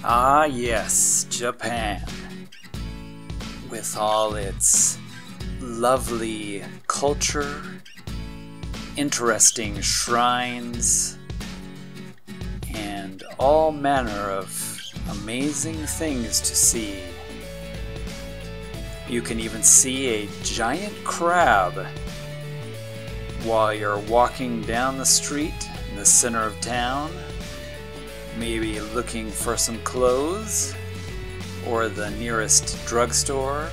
Ah yes, Japan, with all its lovely culture, interesting shrines, and all manner of amazing things to see. You can even see a giant crab while you're walking down the street in the center of town, maybe looking for some clothes or the nearest drugstore.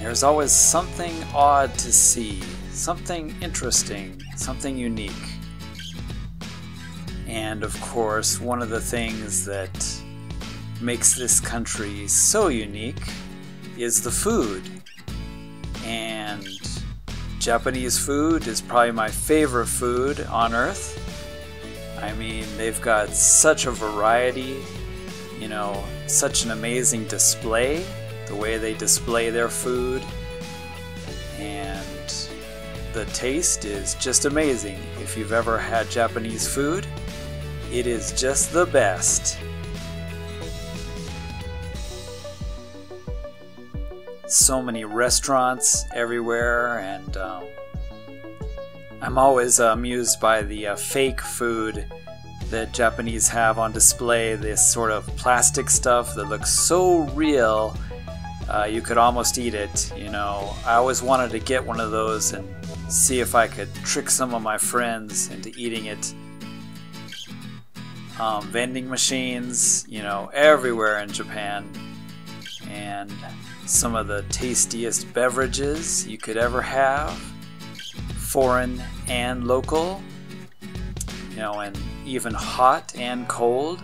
There's always something odd to see, something interesting, something unique. And of course, one of the things that makes this country so unique is the food. And Japanese food is probably my favorite food on earth. I mean, they've got such a variety, you know, such an amazing display, the way they display their food, and the taste is just amazing. If you've ever had Japanese food, it is just the best. So many restaurants everywhere, and I'm always amused by the fake food that Japanese have on display, this sort of plastic stuff that looks so real you could almost eat it. You know, I always wanted to get one of those and see if I could trick some of my friends into eating it. Vending machines, you know, everywhere in Japan, and some of the tastiest beverages you could ever have, foreign and local, you know, and even hot and cold.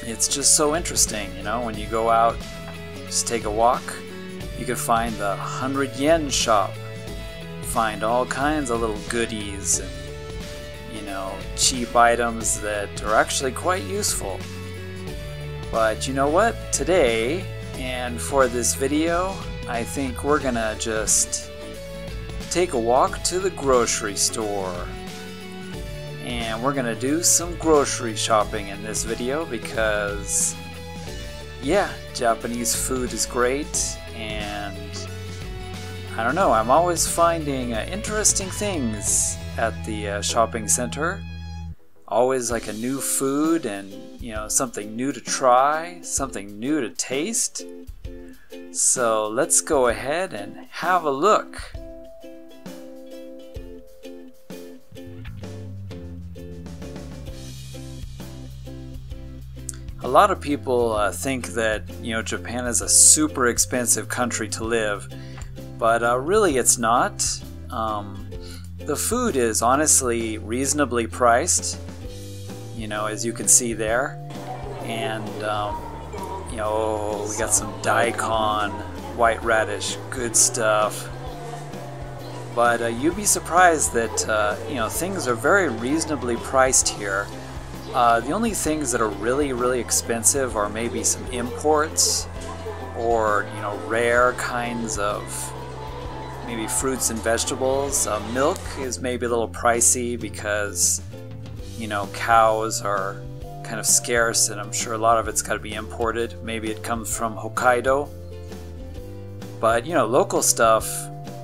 It's just so interesting, you know, when you go out, just take a walk, you can find the 100 yen shop, find all kinds of little goodies and, you know, cheap items that are actually quite useful. But you know what? Today, and for this video, I think we're gonna just take a walk to the grocery store. And we're gonna do some grocery shopping in this video because, yeah, Japanese food is great, and I don't know, I'm always finding interesting things at the shopping center. Always like a new food and, you know, something new to try, something new to taste. So let's go ahead and have a look. A lot of people think that, you know, Japan is a super expensive country to live, but really it's not. The food is honestly reasonably priced, you know, as you can see there. And, you know, we got some daikon, white radish, good stuff. But you'd be surprised that, you know, things are very reasonably priced here. The only things that are really expensive are maybe some imports or, you know, rare kinds of maybe fruits and vegetables. Milk is maybe a little pricey because, you know, cows are kind of scarce and I'm sure a lot of it's got to be imported. Maybe it comes from Hokkaido. But, you know, local stuff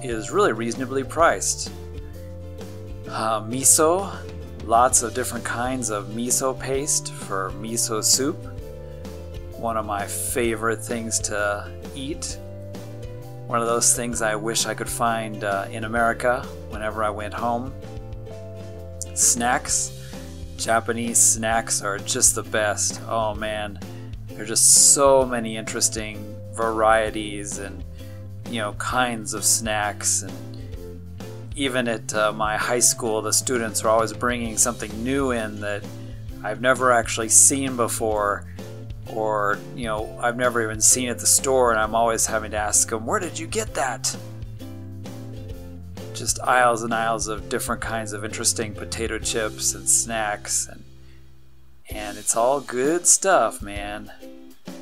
is really reasonably priced. Miso. Lots of different kinds of miso paste for miso soup. One of my favorite things to eat. One of those things I wish I could find in America whenever I went home. Snacks. Japanese snacks are just the best. Oh man, there are just so many interesting varieties and, you know, kinds of snacks. And even at my high school, the students are always bringing something new in that I've never actually seen before, or, you know, I've never even seen at the store, and I'm always having to ask them, where did you get that? Just aisles and aisles of different kinds of interesting potato chips and snacks, and it's all good stuff, man.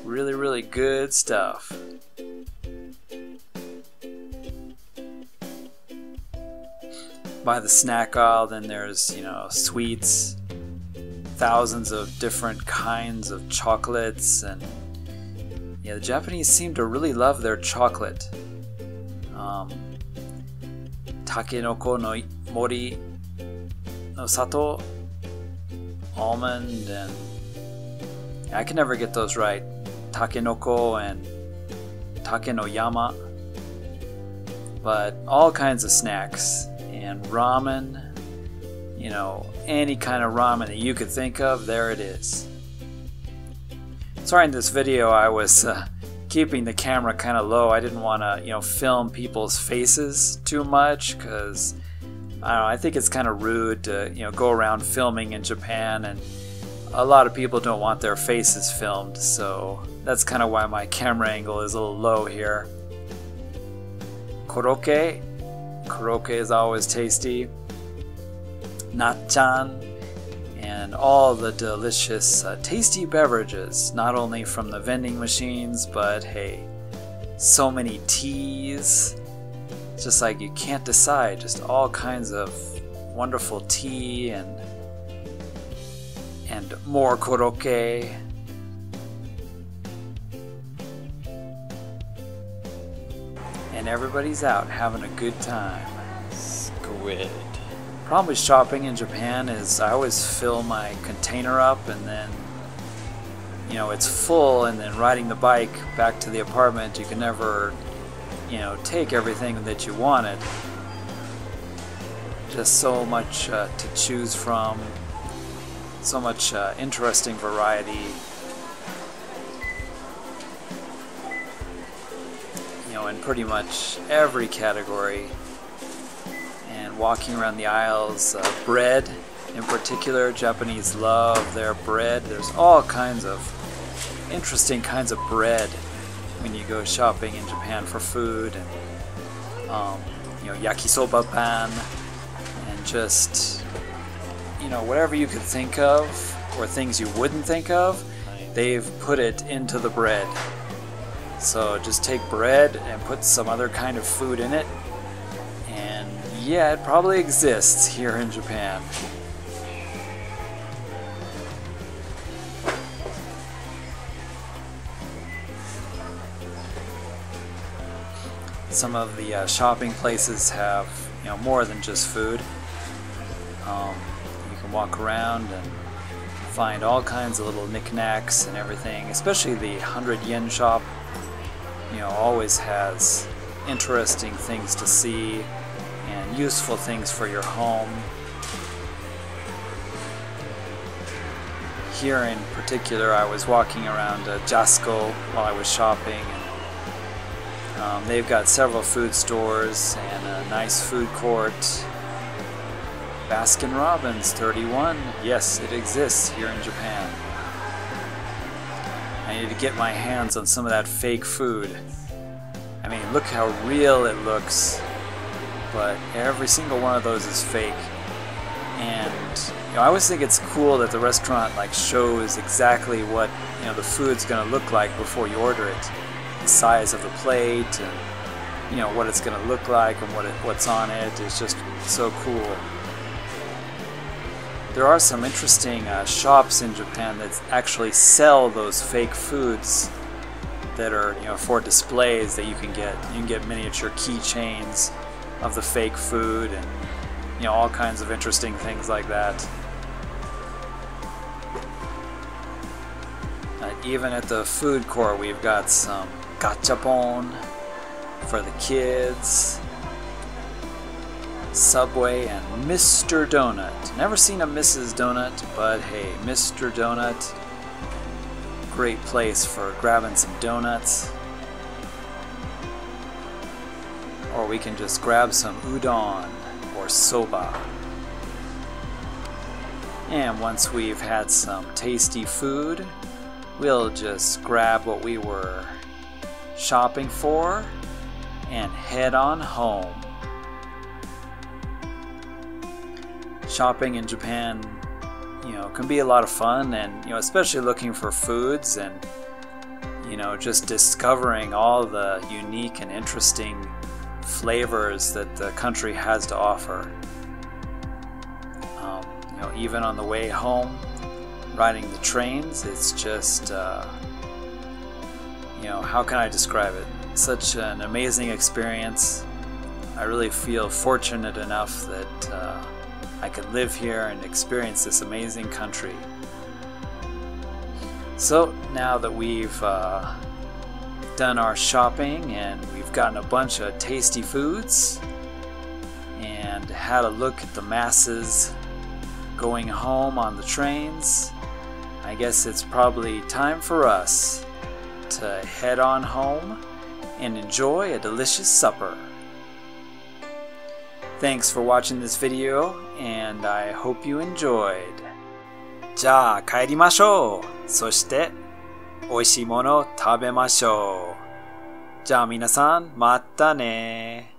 Really good stuff. by the snack aisle, then there's, you know, sweets, thousands of different kinds of chocolates, and yeah, the Japanese seem to really love their chocolate. Takenoko no mori no sato, almond, and I can never get those right. Takenoko and take no yama. But all kinds of snacks and ramen, you know, any kind of ramen that you could think of, there it is. Sorry, in this video I was keeping the camera kind of low. I didn't want to, you know, film people's faces too much because I don't know, I think it's kind of rude to, you know, go around filming in Japan, and a lot of people don't want their faces filmed, so that's kind of why my camera angle is a little low here. Koroke. Koroke is always tasty. Natchan. And all the delicious, tasty beverages, not only from the vending machines, but hey, so many teas. Just like you can't decide, just all kinds of wonderful tea and more koroke. And everybody's out having a good time. Squid. Problem with shopping in Japan is I always fill my container up, and then, you know, it's full, and then riding the bike back to the apartment you can never, you know, take everything that you wanted. Just so much to choose from, so much interesting variety. You know, in pretty much every category. And walking around the aisles, bread in particular, Japanese love their bread. There's all kinds of interesting kinds of bread when you go shopping in Japan for food, and you know, yakisoba pan, and just, you know, whatever you could think of, or things you wouldn't think of, they've put it into the bread. So just take bread and put some other kind of food in it, and yeah, it probably exists here in Japan. Some of the shopping places have, you know, more than just food. You can walk around and find all kinds of little knickknacks and everything, especially the 100 yen shop. You know, always has interesting things to see and useful things for your home. Here in particular, I was walking around Jasco while I was shopping, and they've got several food stores and a nice food court. Baskin Robbins 31, yes, it exists here in Japan. I need to get my hands on some of that fake food. I mean, look how real it looks, but every single one of those is fake. And you know, I always think it's cool that the restaurant like shows exactly what, you know, the food's gonna look like before you order it. The size of the plate, and you know what it's gonna look like, and what's on it. It's just so cool. There are some interesting shops in Japan that actually sell those fake foods that are, you know, for displays that you can get. You can get miniature keychains of the fake food, and you know, all kinds of interesting things like that. Even at the food court, we've got some gachapon for the kids. Subway and Mr. Donut. Never seen a Mrs. Donut, but hey, Mr. Donut, great place for grabbing some donuts. Or we can just grab some udon or soba. And once we've had some tasty food, we'll just grab what we were shopping for and head on home. Shopping in Japan, you know, can be a lot of fun, and you know, especially looking for foods, and you know, just discovering all the unique and interesting flavors that the country has to offer. You know, even on the way home, riding the trains. It's just, how can I describe it? Such an amazing experience. I really feel fortunate enough that I could live here and experience this amazing country. So now that we've done our shopping and we've gotten a bunch of tasty foods and had a look at the masses going home on the trains, I guess it's probably time for us to head on home and enjoy a delicious supper. Thanks for watching this video, and I hope you enjoyed. じゃあ帰りましょう。そして美味しいものを食べましょう。じゃあ皆さんまたね。